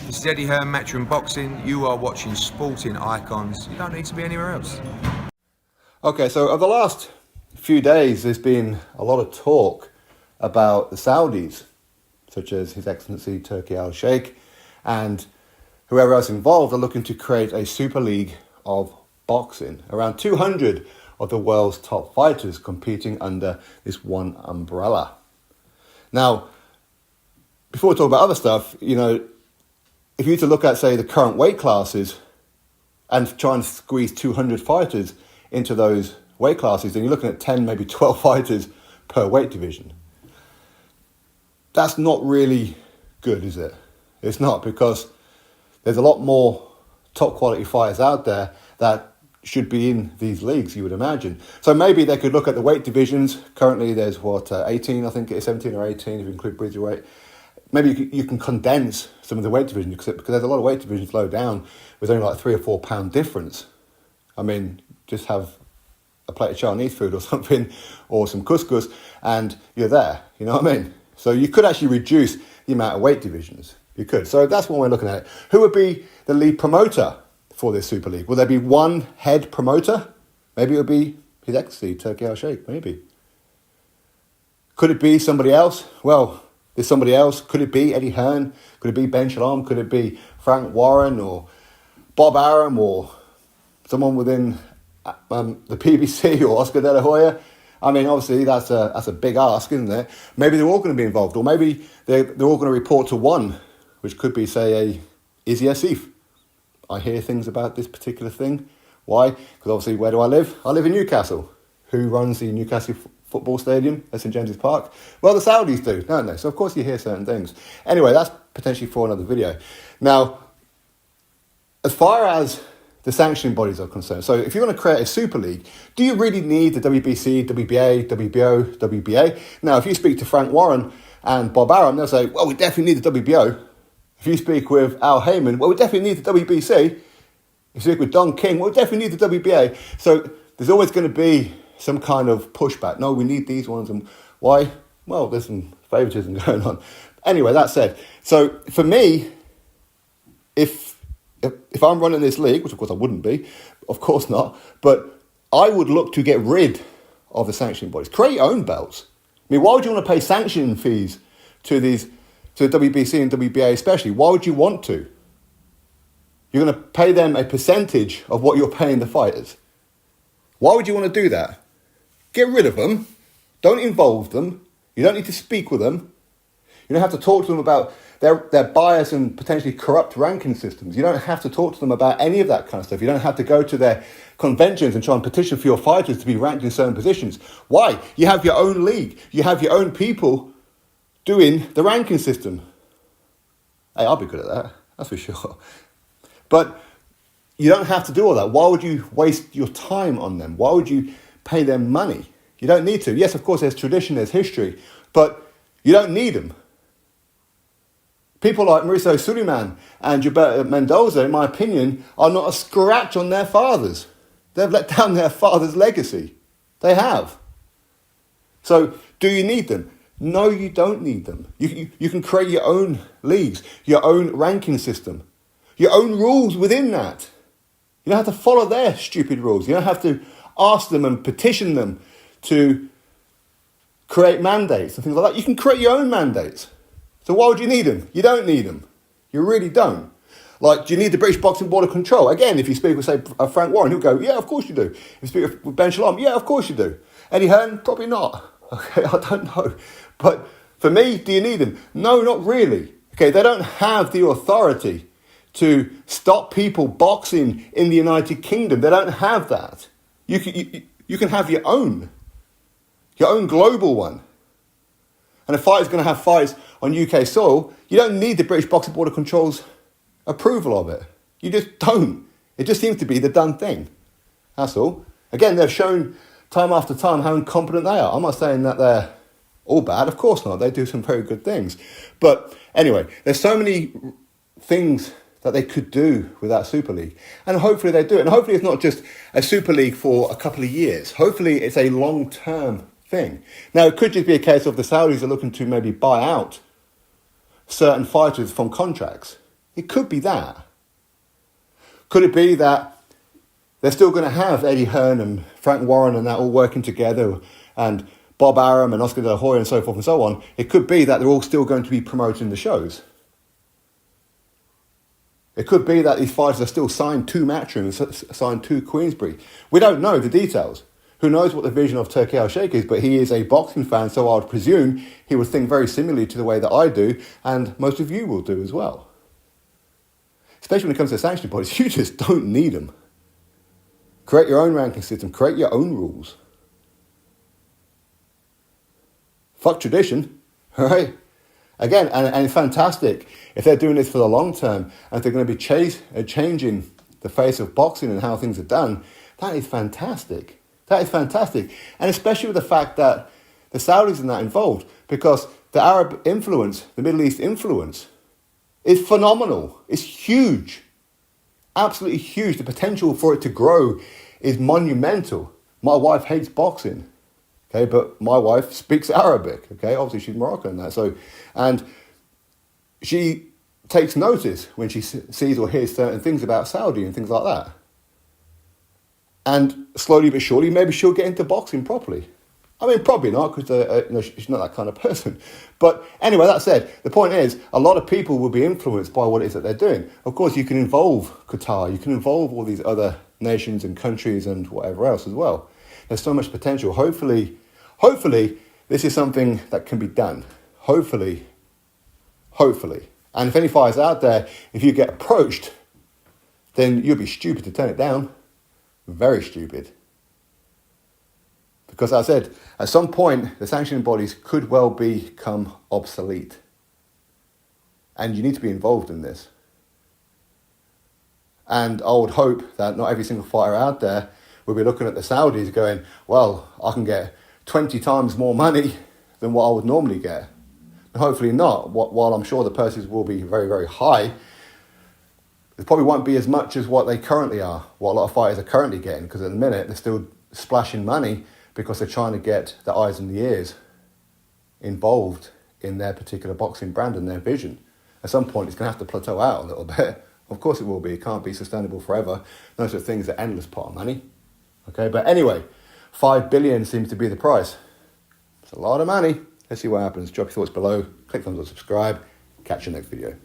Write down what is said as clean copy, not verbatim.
This is Eddie Hearn, Matchroom Boxing. You are watching Sporting Icons. You don't need to be anywhere else. Okay, so over the last few days, there's been a lot of talk about the Saudis, such as His Excellency Turki Alalshikh, and whoever else involved are looking to create a super league of boxing. Around 200 of the world's top fighters competing under this one umbrella. Now, before we talk about other stuff, if you were to look at, say, the current weight classes and try and squeeze 200 fighters into those weight classes, then you're looking at 10, maybe 12 fighters per weight division. That's not really good, is it? It's not, because there's a lot more top quality fighters out there that should be in these leagues, you would imagine. So maybe they could look at the weight divisions. Currently there's 18, I think it's 17 or 18 if you include Bridgerweight. Maybe you can condense some of the weight divisions, because there's a lot of weight divisions low down with only like 3 or 4 pound difference. I mean, just have a plate of Chinese food or something, or some couscous, and you're there. You know what I mean? So you could actually reduce the amount of weight divisions. You could. So that's one way of looking at it. Who would be the lead promoter for this Super League? Will there be one head promoter? Maybe it would be His Excellency Turki Alalshikh, maybe. Could it be somebody else? Well, there's somebody else. Could it be Eddie Hearn? Could it be Ben Shalom? Could it be Frank Warren or Bob Arum or someone within the PBC or Oscar De La Hoya? I mean, obviously that's a big ask, isn't it? Maybe they're all going to be involved, or maybe they're all going to report to one, which could be, say, a Izzy Asif. I hear things about this particular thing. Why? Because obviously, where do I live? I live in Newcastle. Who runs the Newcastle football stadium at St James's Park? Well, the Saudis do, don't they? So of course you hear certain things. Anyway, that's potentially for another video. Now, as far as the sanctioning bodies are concerned, so if you want to create a super league, do you really need the WBC, WBA, WBO, WBA? Now, if you speak to Frank Warren and Bob Arum, they'll say, well, we definitely need the WBO. If you speak with Al Heyman, well, we definitely need the WBC. If you speak with Don King, well, we definitely need the WBA. So there's always going to be some kind of pushback. No, we need these ones. And why? Well, there's some favoritism going on. Anyway, that said, so for me, if I'm running this league, which of course I wouldn't be, of course not, but I would look to get rid of the sanctioning bodies. Create your own belts. I mean, why would you want to pay sanctioning fees to the WBC and WBA especially? Why would you want to? You're going to pay them a percentage of what you're paying the fighters. Why would you want to do that? Get rid of them. Don't involve them. You don't need to speak with them. You don't have to talk to them about their bias and potentially corrupt ranking systems. You don't have to talk to them about any of that kind of stuff. You don't have to go to their conventions and try and petition for your fighters to be ranked in certain positions. Why? You have your own league. You have your own people doing the ranking system. Hey, I'll be good at that. That's for sure. But you don't have to do all that. Why would you waste your time on them? Why would you pay them money? You don't need to. Yes, of course, there's tradition, there's history, but you don't need them. People like Mauricio Suleiman and Gilberto Mendoza, in my opinion, are not a scratch on their fathers. They've let down their father's legacy. They have. So, do you need them? No, you don't need them. You can create your own leagues, your own ranking system, your own rules within that. You don't have to follow their stupid rules. You don't have to ask them and petition them to create mandates and things like that. You can create your own mandates. So why would you need them? You don't need them. You really don't. Like, do you need the British Boxing Board of Control? Again, if you speak with, say, Frank Warren, he'll go, yeah, of course you do. If you speak with Ben Shalom, yeah, of course you do. Eddie Hearn, probably not. Okay, I don't know. But for me, do you need them? No, not really. Okay, they don't have the authority to stop people boxing in the United Kingdom. They don't have that. You can have your own global one. And a fighter's going to have fights on UK soil. You don't need the British Boxing Board of Control's approval of it. You just don't. It just seems to be the done thing. That's all. Again, they've shown time after time how incompetent they are. I'm not saying that they're all bad. Of course not. They do some very good things. But anyway, there's so many things that they could do with that Super League. And hopefully they do it. And hopefully it's not just a Super League for a couple of years. Hopefully it's a long-term thing. Now, it could just be a case of the Saudis are looking to maybe buy out certain fighters from contracts. It could be that. Could it be that they're still going to have Eddie Hearn and Frank Warren and that all working together, and Bob Arum and Oscar De La Hoya and so forth and so on? It could be that they're all still going to be promoting the shows. It could be that these fighters are still signed to Matchroom, signed to Queensberry. We don't know the details. Who knows what the vision of Turki Alalshikh is, but he is a boxing fan, so I would presume he would think very similarly to the way that I do, and most of you will do as well. Especially when it comes to sanctioning bodies, you just don't need them. Create your own ranking system, create your own rules. Fuck tradition, all right? Again, and it's fantastic if they're doing this for the long term, and if they're going to be changing the face of boxing and how things are done. That is fantastic. That is fantastic. And especially with the fact that the Saudis are not involved, because the Arab influence, the Middle East influence, is phenomenal. It's huge. Absolutely huge. The potential for it to grow is monumental. My wife hates boxing. Okay, but my wife speaks Arabic. Okay, obviously she's Moroccan and that. So, and she takes notice when she sees or hears certain things about Saudi and things like that. And slowly but surely, maybe she'll get into boxing properly. I mean, probably not, because she's not that kind of person. But anyway, that said, the point is, a lot of people will be influenced by what it is that they're doing. Of course, you can involve Qatar, you can involve all these other nations and countries and whatever else as well. There's so much potential. Hopefully, this is something that can be done. Hopefully. And if any fighters out there, if you get approached, then you'll be stupid to turn it down. Very stupid. Because as I said, at some point, the sanctioning bodies could well become obsolete. And you need to be involved in this. And I would hope that not every single fighter out there will be looking at the Saudis going, well, I can get 20 times more money than what I would normally get. And hopefully not. While I'm sure the purses will be very, very high, it probably won't be as much as what they currently are, what a lot of fighters are currently getting, because at the minute they're still splashing money because they're trying to get the eyes and the ears involved in their particular boxing brand and their vision. At some point it's going to have to plateau out a little bit. Of course it will be. It can't be sustainable forever. No such thing as an endless pot of money. Okay, but anyway, 5 billion seems to be the price. It's a lot of money. Let's see what happens. Drop your thoughts below. Click thumbs up, subscribe. Catch you next video.